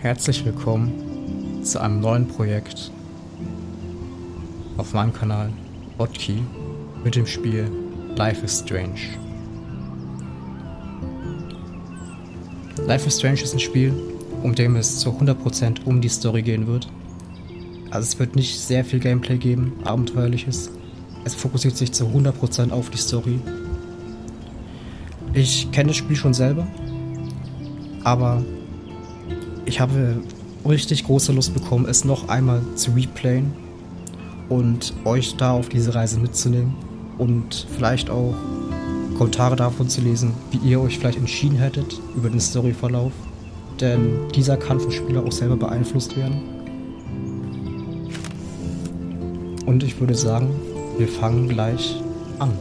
Herzlich willkommen zu einem neuen Projekt auf meinem Kanal Hotkey mit dem Spiel Life is Strange. Life is Strange ist ein Spiel, um dem es zu 100% um die Story gehen wird. Also es wird nicht sehr viel Gameplay geben, abenteuerliches. Es fokussiert sich zu 100% auf die Story. Ich kenne das Spiel schon selber, aber ich habe richtig große Lust bekommen, es noch einmal zu replayen und euch da auf diese Reise mitzunehmen und vielleicht auch Kommentare davon zu lesen, wie ihr euch vielleicht entschieden hättet über den Storyverlauf, denn dieser kann vom Spieler auch selber beeinflusst werden. Und ich würde sagen, wir fangen gleich an.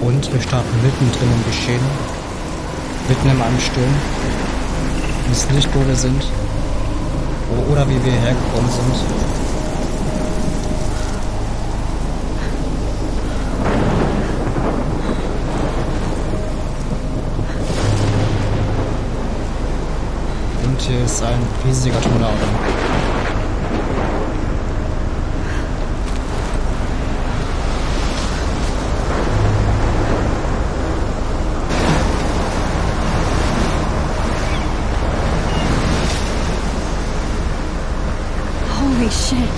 Und wir starten mittendrin im Geschehen, mitten in einem Sturm. Wir wissen nicht, wo wir sind oder wie wir hergekommen sind. Und hier ist ein riesiger Tornado. Shit.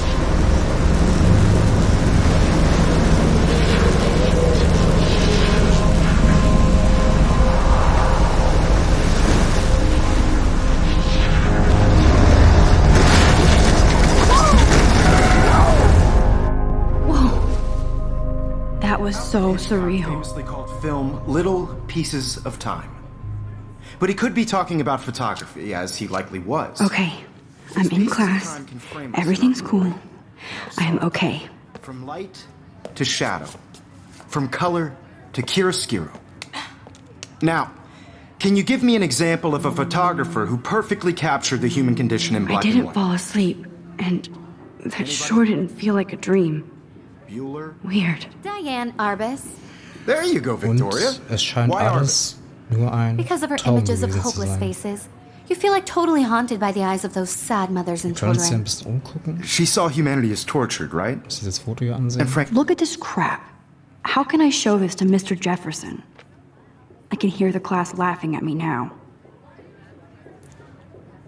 Whoa. That was so surreal. Famously called film Little Pieces of Time. But he could be talking about photography, as he likely was. Okay. I'm in class. Everything's cool. I am okay. From light to shadow. From color to chiaroscuro. Now, can you give me an example of a photographer who perfectly captured the human condition in black and white? I didn't fall asleep, and that sure didn't feel like a dream. Bueller? Weird. Diane Arbus. There you go, Victoria. Und es scheint alles nur ein Because of her Traum images of gewesen zu hopeless sein. faces. You feel like totally haunted by the eyes of those sad mothers and Wir können uns hier ein children. bisschen umgucken. She saw humanity as tortured, right? Muss dieses Foto hier ansehen. And frankly, Look at this crap. How can I show this to Mr. Jefferson? I can hear the class laughing at me now.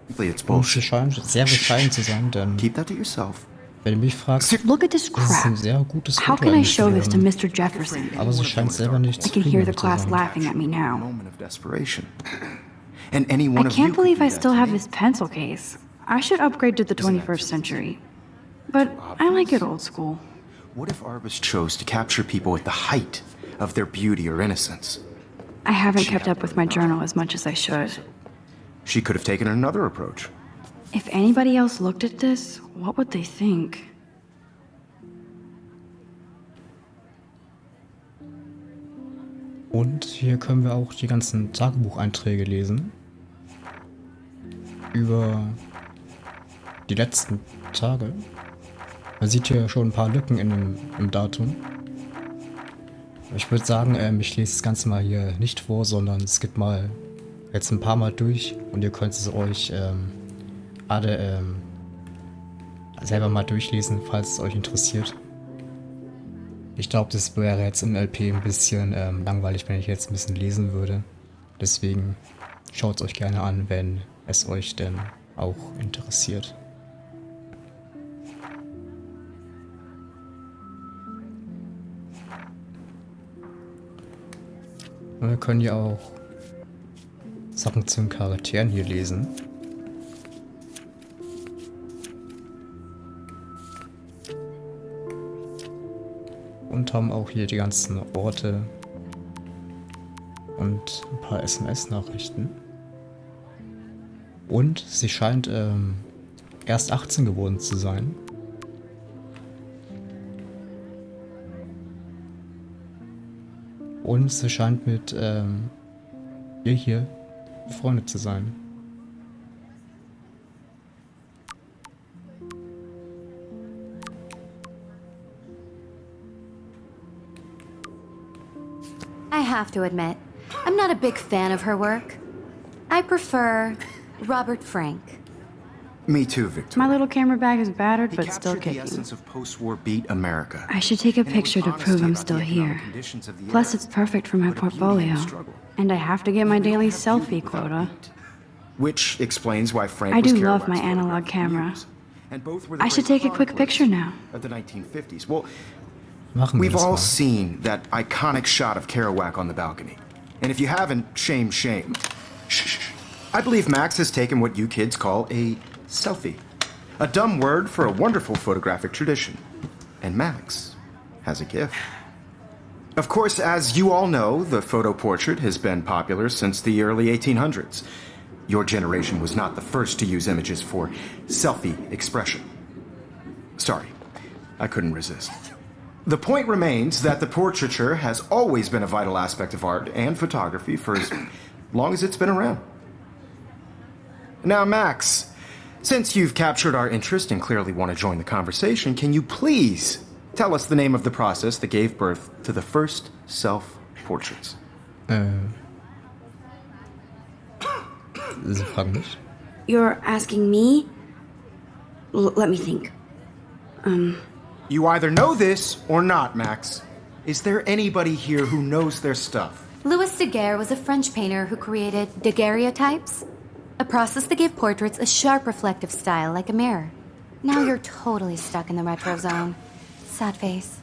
it's Und sie bullshit. scheint sehr bescheiden zu sein, denn Keep that to yourself. wenn du mich fragst, Look at this das ist ein crap. sehr gutes How Foto can I eigentlich show this to geworden. Mr. Jefferson? Aber sie scheint selber nicht I can hear zufrieden the zu class sein. laughing at me now. Moment of desperation. And any I one of you can't could believe do I that still to have me. this pencil case. I should upgrade to the 21st century. But I like it old school. What if Arbus chose to capture people at the height of their beauty or innocence? I haven't kept up with my journal as much as I should. She could have taken another approach. If anybody else looked at this, what would they think? Und hier können wir auch die ganzen Tagebucheinträge lesen. Über die letzten Tage. Man sieht hier schon ein paar Lücken im Datum. Ich würde sagen, ich lese das Ganze mal hier nicht vor, sondern es gibt mal jetzt ein paar Mal durch und ihr könnt es euch alle selber mal durchlesen, falls es euch interessiert. Ich glaube, das wäre jetzt im LP ein bisschen langweilig, wenn ich jetzt ein bisschen lesen würde. Deswegen schaut es euch gerne an, wenn es euch denn auch interessiert. Und wir können ja auch Sachen zu den Charakteren hier lesen. Und haben auch hier die ganzen Orte und ein paar SMS-Nachrichten. Und sie scheint erst 18 geworden zu sein. Und sie scheint mit ihr hier befreundet zu sein. I have to admit, I'm not a big fan of her work. I prefer Robert Frank. Me too, Victor. My little camera bag is battered, He but still captured the kicking. essence of post-war beat America. I should take a And it was picture to honesty prove I'm about still the here. economic conditions of the Plus, era, it's perfect for my but a beauty in portfolio. the struggle. And I have to get my We don't daily have beauty selfie without quota. beat. Which explains why Frank I was do love Kerouac's my analog photographic camera. muse. And both were the I should great take a quick chroniclers picture now. of the 1950s. Well, Machen wir we've das all mal. seen that iconic shot of Kerouac on the balcony. And if you haven't, shame, shame. Shh, shh, shh. I believe Max has taken what you kids call a selfie. A dumb word for a wonderful photographic tradition. And Max has a gift. Of course, as you all know, the photo portrait has been popular since the early 1800s. Your generation was not the first to use images for selfie expression. Sorry, I couldn't resist. The point remains that the portraiture has always been a vital aspect of art and photography for as long as it's been around. Now, Max, since you've captured our interest and clearly want to join the conversation, can you please tell us the name of the process that gave birth to the first self-portraits? Sie fragen mich. You're asking me? Let me think. You either know this or not, Max. Is there anybody here who knows their stuff? Louis Daguerre was a French painter who created daguerreotypes, a process that gave portraits a sharp reflective style like a mirror. Now you're totally stuck in the retro zone. Sad face.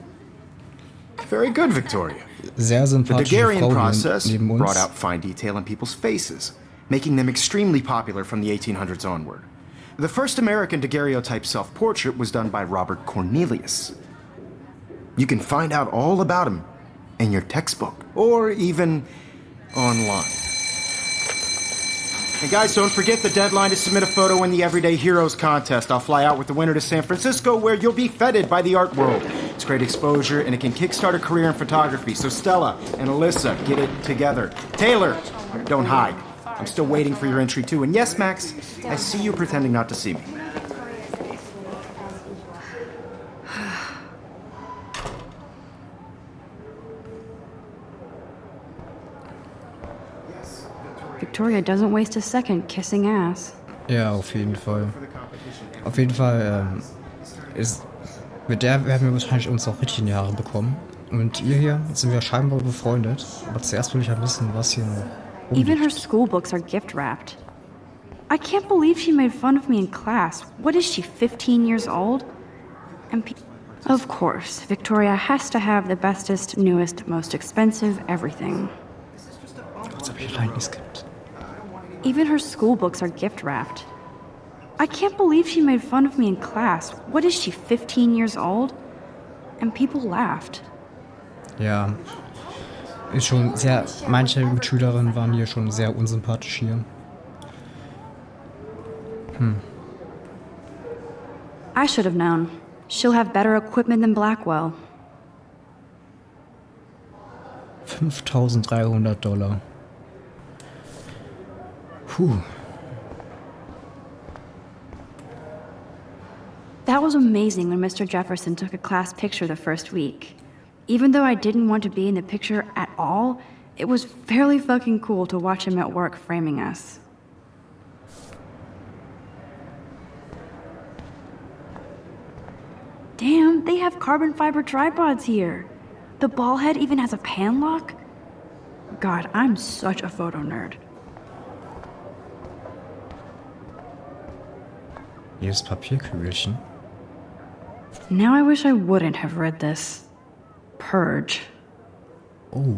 Very good, Victoria. Sehr The sympathische Daguerrean Frau process neben uns. brought out fine detail in people's faces, making them extremely popular from the 1800s onward. The first American daguerreotype self-portrait was done by Robert Cornelius. You can find out all about him in your textbook, or even online. And guys, don't forget the deadline to submit a photo in the Everyday Heroes contest. I'll fly out with the winner to San Francisco, where you'll be feted by the art world. It's great exposure, and it can kickstart a career in photography. So Stella and Alyssa, get it together. Taylor, don't hide. I'm still waiting for your entry too. And yes, Max, I see you pretending not to see me. Victoria doesn't waste a second kissing ass. Ja, auf jeden Fall. Auf jeden Fall mit der werden wir wahrscheinlich uns auch richtig in die Haare bekommen. Und ihr hier sind wir scheinbar befreundet. Aber zuerst will ich ja wissen, was hier noch Even her rumliegt. school books are gift wrapped. I can't believe she made fun of me in class. What is she, 15 years old? And of course, Victoria has to have the bestest, newest, most expensive everything. Jetzt habe ich allein geskippt. Even her school books are gift wrapped. I can't believe she made fun of me in class. What is she, 15 years old? And people laughed. Ja, ist schon sehr. Manche Mitschülerinnen waren hier schon sehr unsympathisch hier. I should have known. She'll have better equipment than Blackwell. $5.300. Puh. That was amazing when Mr. Jefferson took a class picture the first week. Even though I didn't want to be in the picture at all, it was fairly fucking cool to watch him at work framing us. Damn, they have carbon fiber tripods here. The ball head even has a pan lock. God, I'm such a photo nerd. Hier ist Papierkügelchen. Now I wish I wouldn't have read this. Purge. Oh.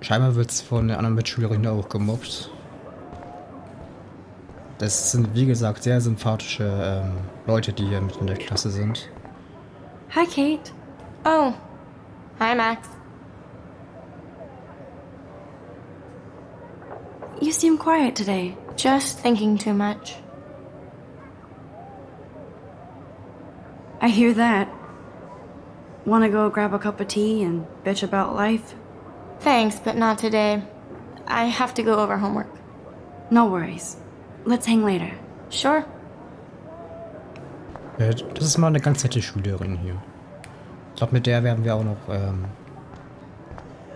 Scheinbar wird es von der anderen Mitschülerin auch gemobbt. Das sind, wie gesagt, sehr sympathische Leute, die hier mit in der Klasse sind. Hi, Kate. Oh. Hi, Max. You seem quiet today. Just thinking too much. I hear that. Wanna go grab a cup of tea and bitch about life? Thanks, but not today. I have to go over homework. No worries. Let's hang later. Sure. Das ist mal eine ganz nette Schülerin hier. Ich glaube, mit der werden wir auch noch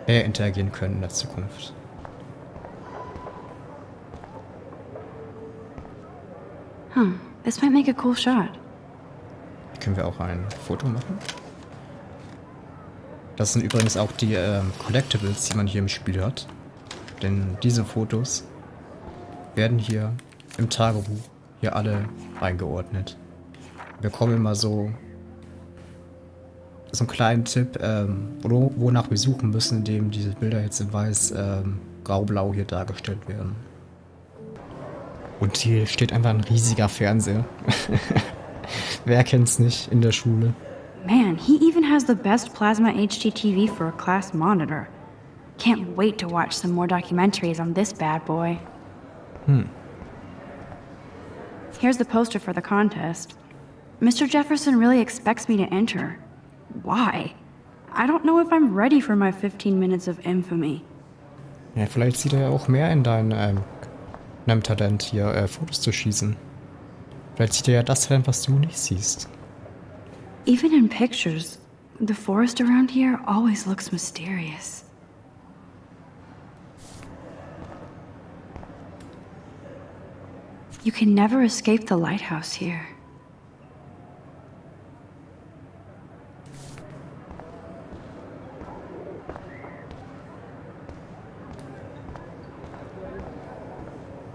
mehr interagieren können in der Zukunft. Huh. This might make a cool shot. Können wir auch ein Foto machen? Das sind übrigens auch die Collectibles, die man hier im Spiel hat. Denn diese Fotos werden hier im Tagebuch hier alle eingeordnet. Wir bekommen immer so einen kleinen Tipp, wonach wir suchen müssen, indem diese Bilder jetzt in weiß, grau-blau hier dargestellt werden. Und hier steht einfach ein riesiger Fernseher. Wer kennt's nicht in der Schule? Man, he even has the best plasma HD TV for a class monitor. Can't wait to watch some more documentaries on this bad boy. Here's the poster for the contest. Mr. Jefferson really expects me to enter. Why? I don't know if I'm ready for my 15 minutes of infamy. Ja, vielleicht sieht er ja auch mehr in deinem Talent hier, Fotos zu schießen. Vielleicht sieht er ja das Talent, was du nicht siehst. Even in pictures, the forest around here always looks mysterious. You can never escape the lighthouse here.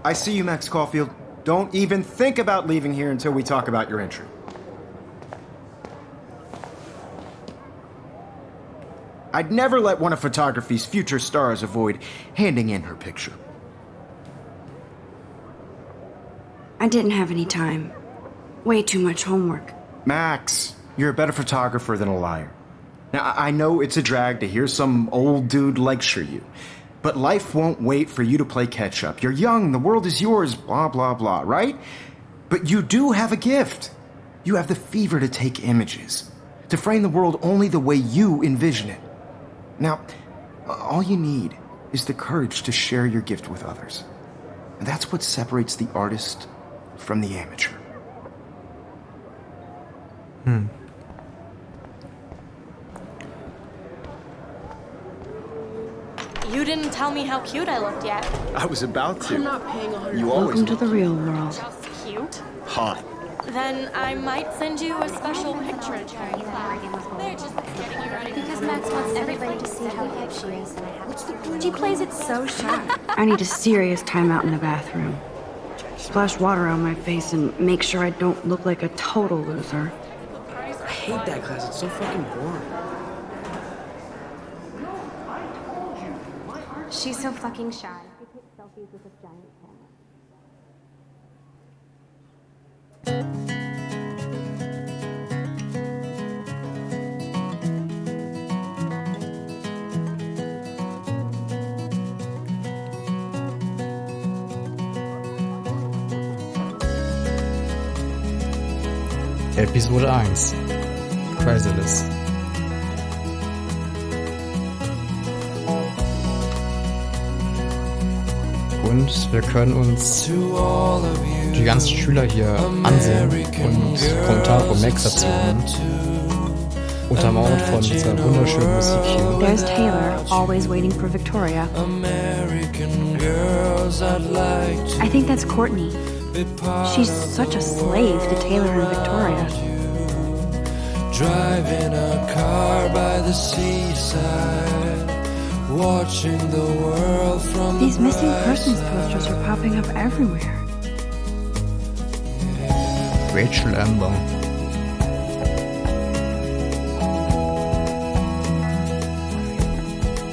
I see you, Max Caulfield. Don't even think about leaving here until we talk about your entry. I'd never let one of photography's future stars avoid handing in her picture. I didn't have any time. Way too much homework. Max, you're a better photographer than a liar. Now, I know it's a drag to hear some old dude lecture you, but life won't wait for you to play catch-up. You're young, the world is yours, blah, blah, blah, right? But you do have a gift. You have the fever to take images, to frame the world only the way you envision it. Now, all you need is the courage to share your gift with others. And that's what separates the artist from the amateur. You didn't tell me how cute I looked yet. I was about to. I'm not paying 100. You always Welcome to the real world. Just cute? hot. Then I might send you a special picture to carry back. They're just getting you ready. Because Max wants everybody to see how cute she is. She plays it so shy. I need a serious timeout in the bathroom. Splash water on my face and make sure I don't look like a total loser. I hate that class. It's so fucking boring. She's so fucking shy. She takes selfies with this giant camera. Episode 1. Chrysalis. Und wir können uns die ganzen Schüler hier ansehen und Kommentare von Max dazu hören. Untermauert von dieser wunderschönen Musik hier. There's Taylor, always waiting for Victoria. I think that's Courtney. She's such a slave to Taylor and Victoria. Driving a car by the seaside, watching the world from These missing persons posters are popping up everywhere. Rachel Amber.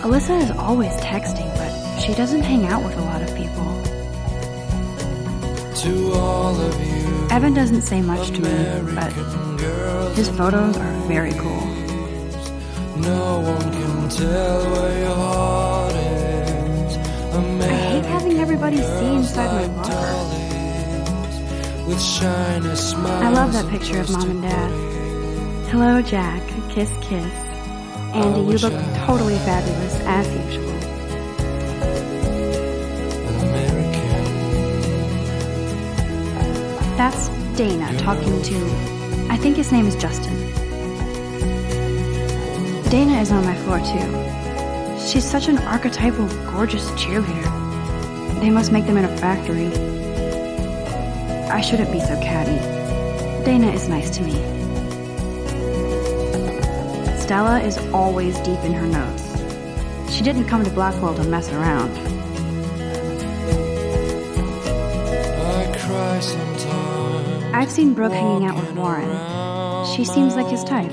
Alyssa is always texting, but she doesn't hang out with a lot of people. To all of you, Evan doesn't say much to me, but his photos are very cool. no one can tell where your heart is. I hate having everybody see inside my locker. With shiny smiles. I love that picture of Mom and Dad. Hello, Jack. Kiss, kiss. Andy, you look totally fabulous, as usual. That's Dana talking to... I think his name is Justin. Dana is on my floor, too. She's such an archetypal, gorgeous cheerleader. They must make them in a factory. I shouldn't be so catty. Dana is nice to me. Stella is always deep in her notes. She didn't come to Blackwell to mess around. I cry sometimes. I've seen Brooke hanging out with Warren. She seems like his type.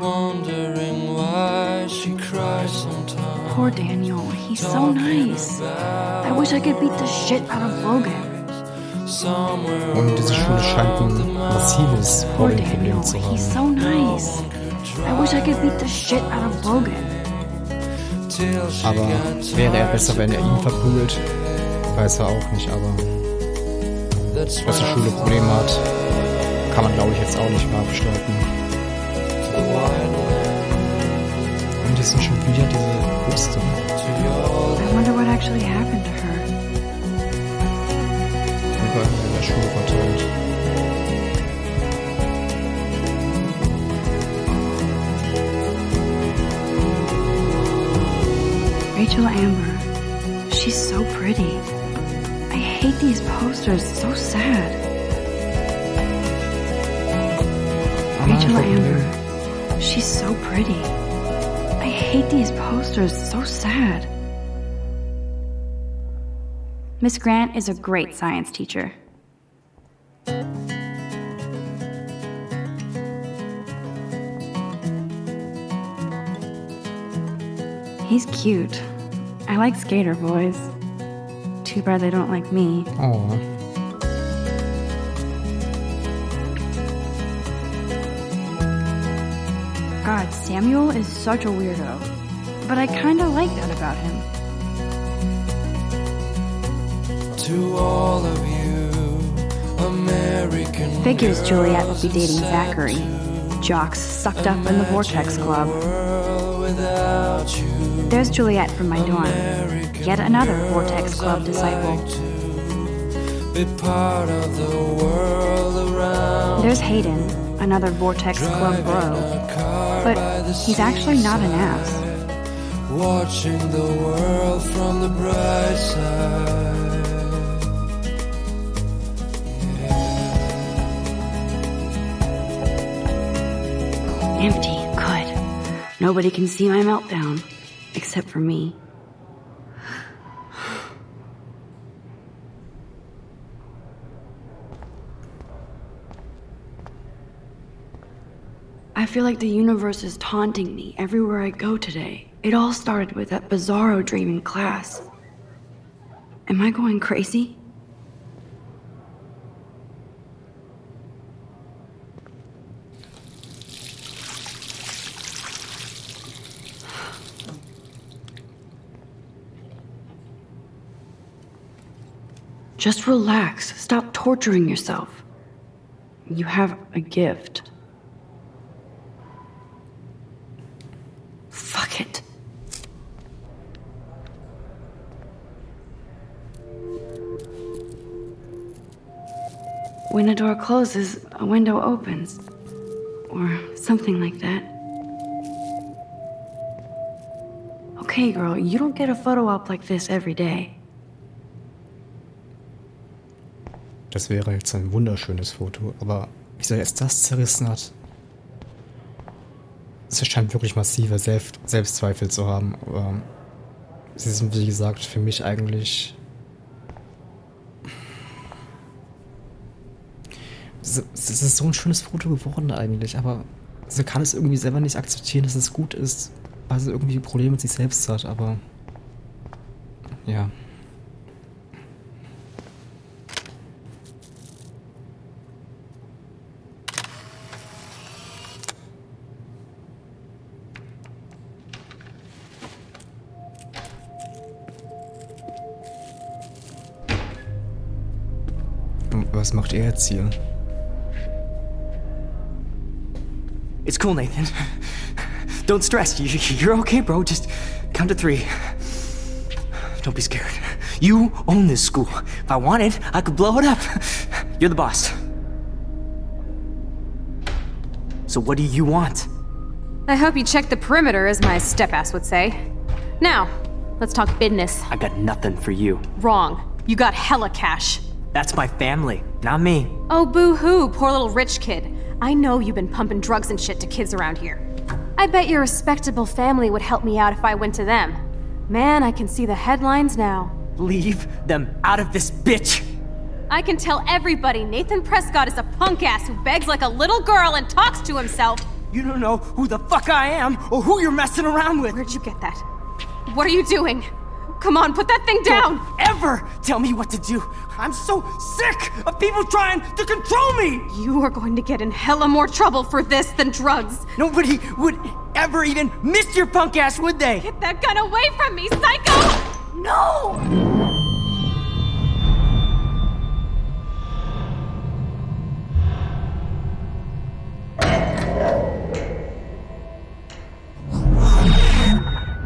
Wondering why she cries sometimes. Poor Daniel, he's so nice. I wish I could beat the shit out of Logan. Und diese Schule scheint ein massives Poor Mobbing-Problem Daniel, zu he's haben. so nice. I wish I could beat the shit out of Logan. Aber wäre er besser, wenn er ihn verprügelt? Weiß er auch nicht, aber dass die Schule Probleme hat, kann man, glaube ich, jetzt auch nicht mehr abstreiten. Und das sind schon wieder diese Poster. I wonder what actually happened to her. Überall in der Schule verteilt. Rachel Amber. She's so pretty. I hate these posters, so sad. Rachel Amber. She's so pretty. I hate these posters, so sad. Miss Grant is a great science teacher. He's cute. I like skater boys. Too bad they don't like me. Oh. God, Samuel is such a weirdo. But I kinda like that about him. To all of you, American Figures Juliet would be dating Zachary. Jocks sucked up in the Vortex Club. There's Juliet from my dorm. Yet another Vortex Club disciple. be part of the world around. There's Hayden, another Vortex Club bro. But he's actually not an ass. Watching the world from the bright side. Empty, good. Nobody can see my meltdown, except for me. I feel like the universe is taunting me everywhere I go today. It all started with that bizarro dream in class. Am I going crazy? Just relax. Stop torturing yourself. You have a gift. Fuck it. When a door closes, a window opens. Or Something like that. Okay, girl, you don't get a photo op like this every day. Das wäre jetzt ein wunderschönes Foto, aber wieso er jetzt das zerrissen hat? Es scheint wirklich massive Selbstzweifel zu haben, aber sie sind, wie gesagt, für mich eigentlich... Es ist so ein schönes Foto geworden eigentlich, aber sie kann es irgendwie selber nicht akzeptieren, dass es gut ist, weil sie irgendwie Probleme mit sich selbst hat, aber... Ja. Was macht er jetzt hier? It's cool, Nathan. Don't stress. You're okay, bro. Just count to 3. Don't be scared. You own this school. If I wanted, I could blow it up. You're the boss. So what do you want? I hope you checked the perimeter, as my step-ass would say. Now, let's talk business. I got nothing for you. Wrong. You got hella cash. That's my family, not me. Oh, boo-hoo, poor little rich kid. I know you've been pumping drugs and shit to kids around here. I bet your respectable family would help me out if I went to them. Man, I can see the headlines now. Leave them out of this bitch! I can tell everybody Nathan Prescott is a punk ass who begs like a little girl and talks to himself. You don't know who the fuck I am or who you're messing around with. Where'd you get that? What are you doing? Come on, put that thing down! Don't ever tell me what to do! I'm so sick of people trying to control me! You are going to get in hella more trouble for this than drugs. Nobody would ever even miss your punk ass, would they? Get that gun away from me, psycho! No!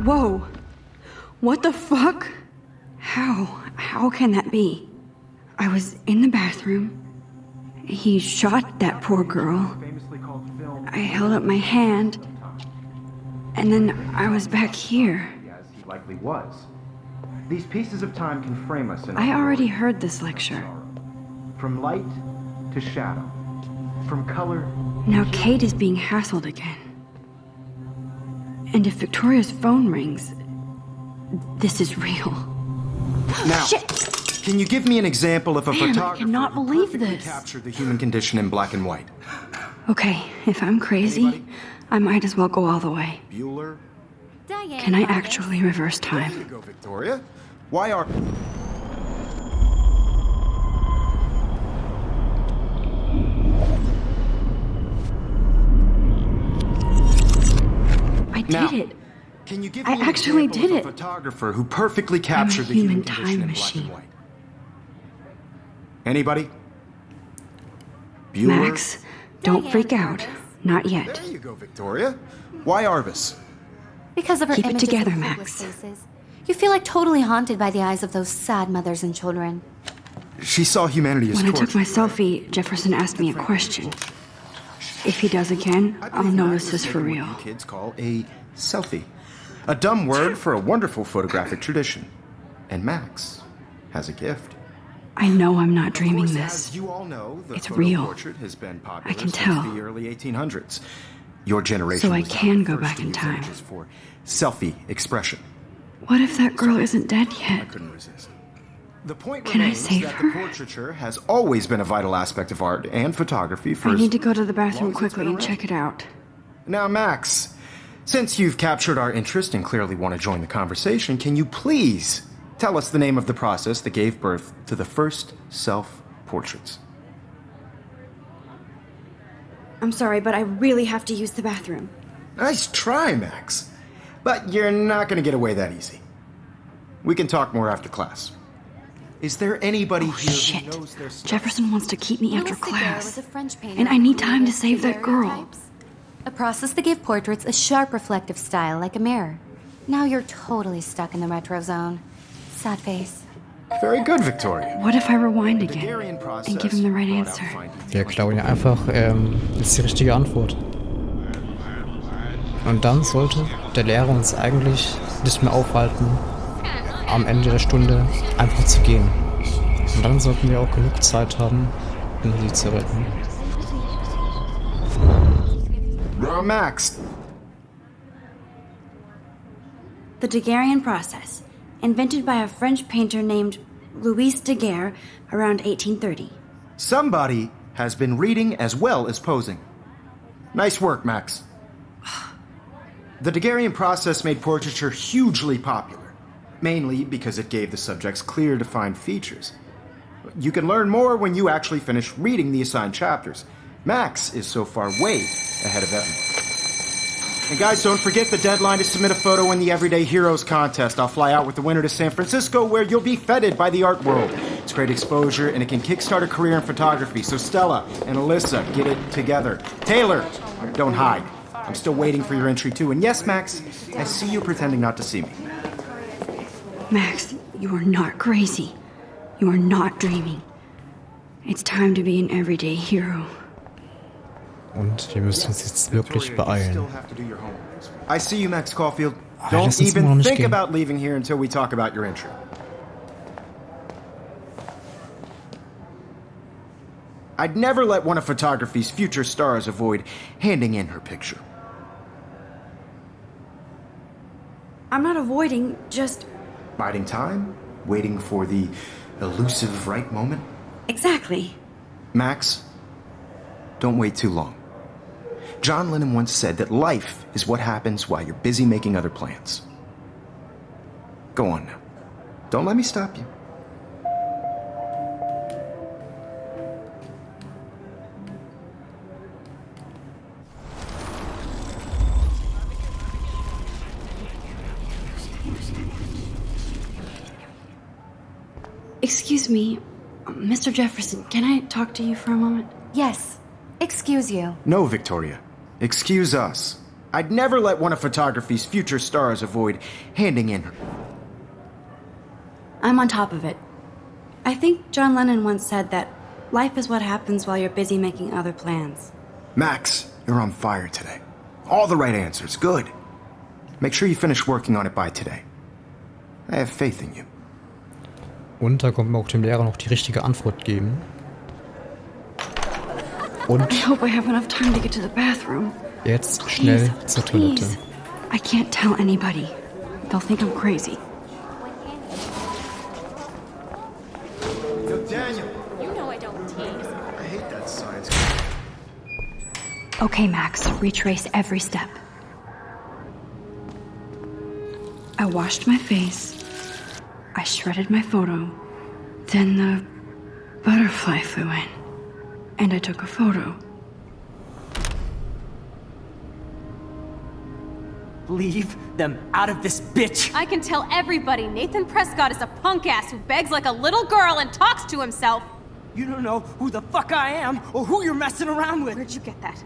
Whoa. What the fuck? How can that be? I was in the bathroom. He shot that poor girl. I held up my hand. And then I was back here. As he likely was. These pieces of time can frame us in... I already heard this lecture. From light to shadow. From color... Now Kate is being hassled again. And if Victoria's phone rings, this is real. Now, Shit! Can you give me an example of a Man, I photographer cannot who believe perfectly this. captured the human condition in black and white? Okay, if I'm crazy, Anybody? I might as well go all the way. Bueller? Diane, Can I Harvey. actually reverse There you time? go, Victoria. Why are... I did Now, it. Can you give I me an actually example did of a it. photographer who perfectly captured the human human condition time in machine. black and white? Anybody? Bueller? Max, don't freak out. Not yet. There you go, Victoria. Why Arbus? Because of her Keep it images together, of Max. hopeless faces. You feel like totally haunted by the eyes of those sad mothers and children. She saw humanity as When I took torture. my selfie, Jefferson asked me a question. If he does again, I I'll believe know Max this is is for taking real. what you kids call a selfie. A dumb word for a wonderful photographic tradition. And Max has a gift. I know I'm not Of dreaming course, this. As you all know, the It's photo real. portrait has been popular I can since tell. the early 1800s. Your generation So I was not can the go first back to in use time. images for selfie expression. What if that girl isn't dead I yet? couldn't resist. The point Can I remains save that her? the portraiture has always been a vital aspect of art and photography for I as need to go to the long bathroom as it's quickly been and around. check it out. Now, Max, since you've captured our interest and clearly want to join the conversation, can you please tell us the name of the process that gave birth to the first self-portraits? I'm sorry, but I really have to use the bathroom. Nice try, Max. But you're not going to get away that easy. We can talk more after class. Is there anybody here Shit. who knows their stuff? Jefferson wants to keep me after Louis Daguerre was class. a French painter And I who need time to created save that girl. daguerreotypes, a process that gave portraits a sharp reflective style like a mirror. Now you're totally stuck in the retro zone. Sad face. Very good, Victoria. What if I rewind The again Daguerrean process and give him the right brought out answer? fine detail. Wir klauen ja einfach jetzt die richtige Antwort. Und dann sollte der Lehrer uns eigentlich nicht mehr aufhalten, am Ende der Stunde einfach zu gehen. Und dann sollten wir auch genug Zeit haben, um sie zu retten. Max, The Daguerrean process, invented by a French painter named Louis Daguerre around 1830. somebody has been reading as well as posing. Nice work, Max. The Daguerrean process made portraiture hugely popular, mainly because it gave the subjects clear, defined features. You can learn more when you actually finish reading the assigned chapters. Max is so far way ahead of everyone. And guys, don't forget the deadline to submit a photo in the Everyday Heroes contest. I'll fly out with the winner to San Francisco, where you'll be feted by the art world. It's great exposure, and it can kickstart a career in photography. So Stella and Alyssa, get it together. Taylor, don't hide. I'm still waiting for your entry too. And yes, Max, I see you pretending not to see me. Max, you are not crazy. You are not dreaming. It's time to be an everyday hero. Und wir müssen uns jetzt wirklich beeilen. I see you, Max Caulfield. Lass Don't uns mal noch even nicht think gehen. about leaving here until we talk about your entry. I'd never let one of photography's future stars avoid handing in her picture. I'm not avoiding, just... Biding time? Waiting for the elusive right moment? Exactly. Max, don't wait too long. John Lennon once said that life is what happens while you're busy making other plans. Go on now. Don't let me stop you. Excuse me, Mr. Jefferson, can I talk to you for a moment? Yes. Excuse you. No, Victoria. Excuse us. I'd never let one of photography's future stars avoid handing in her. I'm on top of it. I think John Lennon once said that life is what happens while you're busy making other plans. Max, you're on fire today. All the right answers. Good. Make sure you finish working on it by today. I have faith in you. Und da konnten wir auch dem Lehrer noch die richtige Antwort geben. Und I hope I have enough time to get to the bathroom. jetzt schnell zur Toilette. Please. I can't tell anybody. They'll think I'm crazy. Yo, Daniel. You know I don't tease. I hate that science. Okay, Max, retrace every step. I washed my face. I shredded my photo. Then the butterfly flew in. And I took a photo. Leave them out of this bitch! I can tell everybody Nathan Prescott is a punk ass who begs like a little girl and talks to himself. You don't know who the fuck I am or who you're messing around with. Where'd you get that?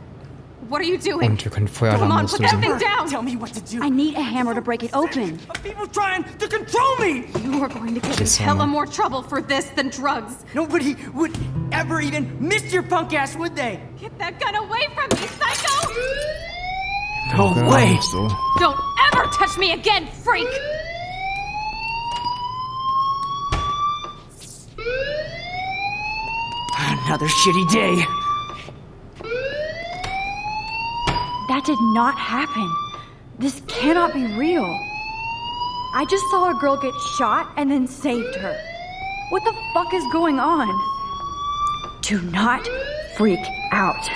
What are you doing? Und wir können Come Feueralarm on, put that auslösen. thing down! Tell me what to do. I need a hammer to break it open. Of people trying to control me! You are going to get in Yes, hella Anna. more trouble for this than drugs. Nobody would ever even miss your punk ass, would they? Get that gun away from me, psycho! No Genau way! so. Don't ever touch me again, freak! Another shitty day. That did not happen. This cannot be real. I just saw a girl get shot and then saved her. What the fuck is going on? Do not freak out.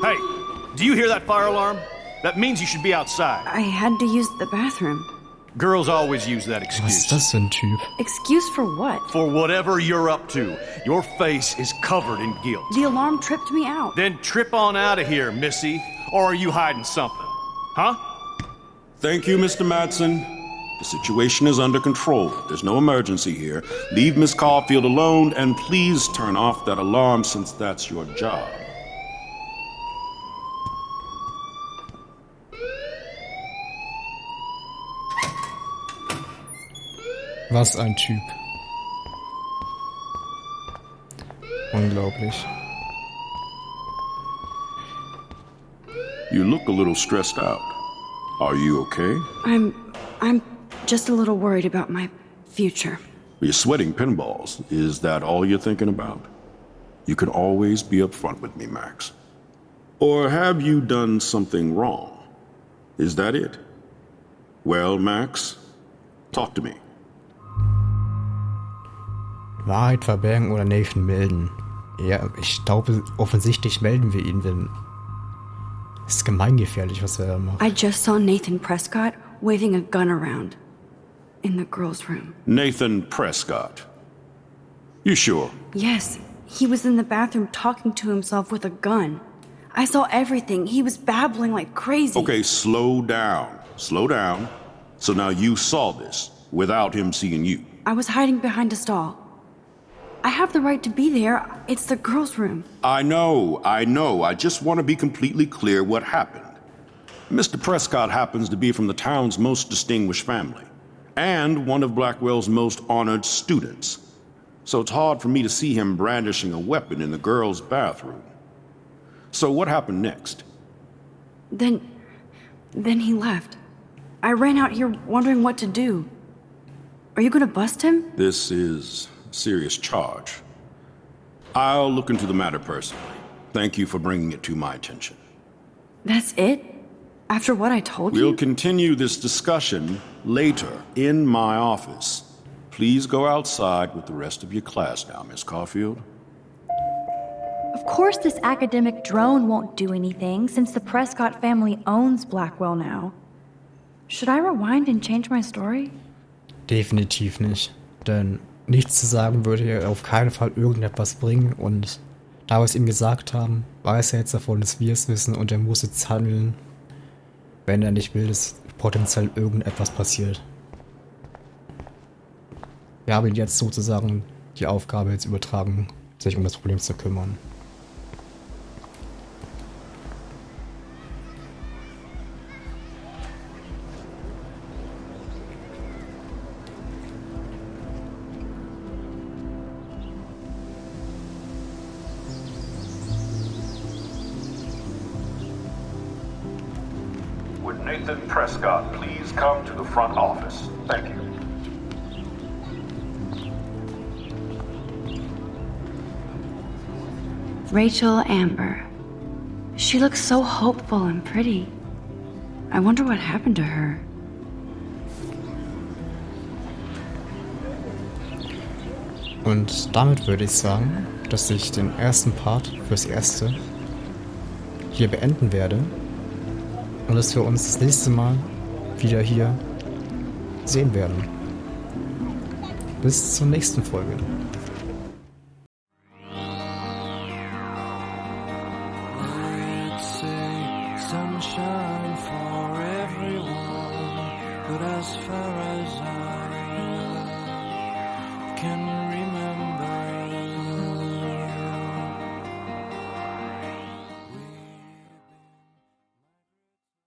Hey, do you hear that fire alarm? That means you should be outside. I had to use the bathroom. Girls always use that Was ist excuse. das für ein Typ? Excuse for what? For whatever you're up to, your face is covered in guilt. The alarm tripped me out. Then trip on out of here, Missy. Or are you hiding something? Huh? Thank you, Mr. Madsen. The situation is under control. There's no emergency here. Leave Miss Caulfield alone, and please turn off that alarm since that's your job. Was ein Typ. Unglaublich. You look a little stressed out. Are you okay? I'm just a little worried about my future. You're sweating pinballs. Is that all you're thinking about? You can always be upfront with me, Max. Or have you done something wrong? Is that it? Well, Max, talk to me. Wahrheit verbergen oder Nathan melden. Ja, ich glaube, offensichtlich melden wir ihn, denn es ist gemeingefährlich, was er da macht. I just saw Nathan Prescott waving a gun around in the girls' room. Nathan Prescott. You sure? Yes, he was in the bathroom talking to himself with a gun. I saw everything. He was babbling like crazy. Okay, slow down. Slow down. So now you saw this without him seeing you. I was hiding behind a stall. I have the right to be there. It's the girls' room. I know. I just want to be completely clear what happened. Mr. Prescott happens to be from the town's most distinguished family, and one of Blackwell's most honored students. So it's hard for me to see him brandishing a weapon in the girls' bathroom. So what happened next? Then he left. I ran out here wondering what to do. Are you gonna bust him? This is a serious charge. I'll look into the matter personally. Thank you for bringing it to my attention. That's it? After what I told you? We'll continue this discussion later in my office. Please go outside with the rest of your class now, Miss Caulfield. Of course this academic drone won't do anything, since the Prescott family owns Blackwell now. Should I rewind and change my story? Definitiv nicht. Denn nichts zu sagen würde ihr auf keinen Fall irgendetwas bringen. Und da wir es ihm gesagt haben, weiß er jetzt davon, dass wir es wissen. Und er muss jetzt handeln, wenn er nicht will, dass potenziell irgendetwas passiert. Wir haben ihm jetzt sozusagen die Aufgabe jetzt übertragen, sich um das Problem zu kümmern. Would Nathan Prescott please come to the front office? Thank you. Rachel Amber. She looks so hopeful and pretty. I wonder what happened to her. Und damit würde ich sagen, dass ich den ersten Part fürs Erste hier beenden werde. Und dass wir uns das nächste Mal wieder hier sehen werden. Bis zur nächsten Folge. Sunshine for everyone, but as far as I can